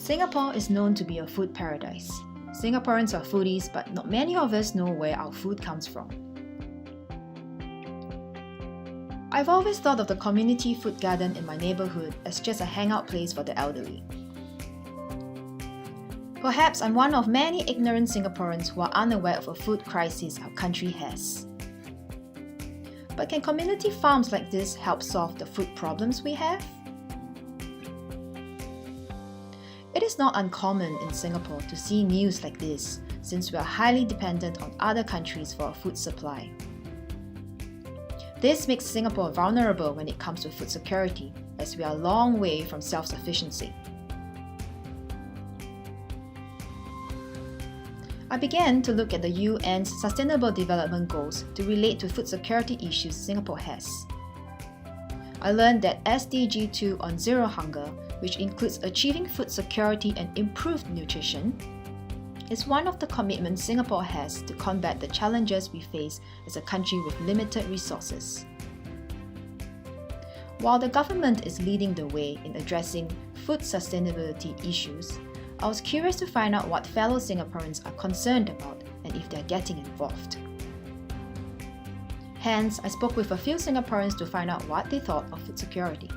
Singapore is known to be a food paradise. Singaporeans are foodies, but not many of us know where our food comes from. I've always thought of the community food garden in my neighbourhood as just a hangout place for the elderly. Perhaps I'm one of many ignorant Singaporeans who are unaware of a food crisis our country has. But can community farms like this help solve the food problems we have? It is not uncommon in Singapore to see news like this, since we are highly dependent on other countries for our food supply. This makes Singapore vulnerable when it comes to food security, as we are a long way from self-sufficiency. I began to look at the UN's Sustainable Development Goals to relate to food security issues Singapore has. I learned that SDG 2 on Zero Hunger, which includes achieving food security and improved nutrition, is one of the commitments Singapore has to combat the challenges we face as a country with limited resources. While the government is leading the way in addressing food sustainability issues, I was curious to find out what fellow Singaporeans are concerned about and if they're getting involved. Hence, I spoke with a few Singaporeans to find out what they thought of food security.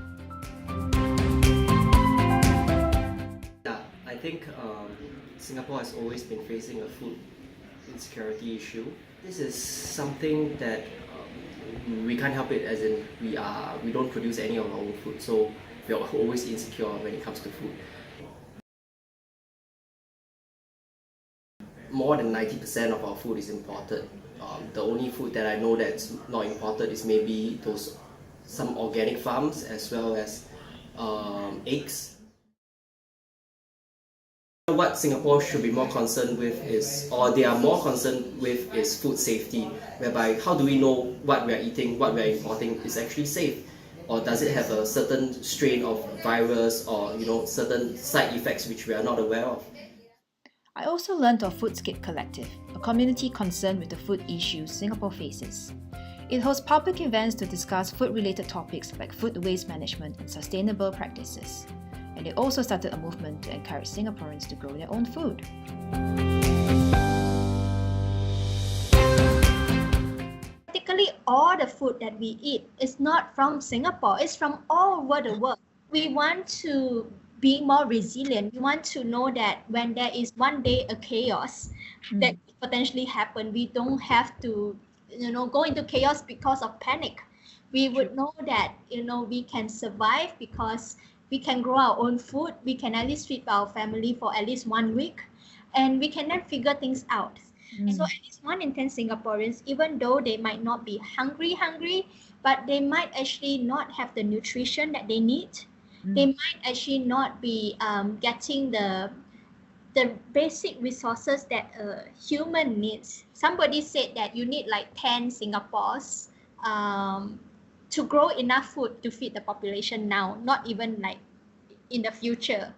I think Singapore has always been facing a food insecurity issue. This is something that we can't help it, as in we don't produce any of our own food, so we are always insecure when it comes to food. More than 90% of our food is imported. The only food that I know that's not imported is maybe some organic farms, as well as eggs. What Singapore should be more concerned with is, or they are more concerned with, is food safety, whereby how do we know what we are eating, what we are importing is actually safe, or does it have a certain strain of virus or certain side effects which we are not aware of. I also learned of Foodscape Collective, a community concerned with the food issues Singapore faces. It hosts public events to discuss food-related topics like food waste management and sustainable practices. And they also started a movement to encourage Singaporeans to grow their own food. Practically all the food that we eat is not from Singapore, it's from all over the world. We want to be more resilient. We want to know that when there is one day a chaos that could potentially happen, we don't have to go into chaos because of panic. We would know that we can survive because we can grow our own food, we can at least feed our family for at least 1 week, and we can then figure things out. So at least 1 in 10 Singaporeans, even though they might not be hungry, but they might actually not have the nutrition that they need. They might actually not be getting the basic resources that a human needs. Somebody said that you need like 10 Singapores to grow enough food to feed the population now, not even like in the future.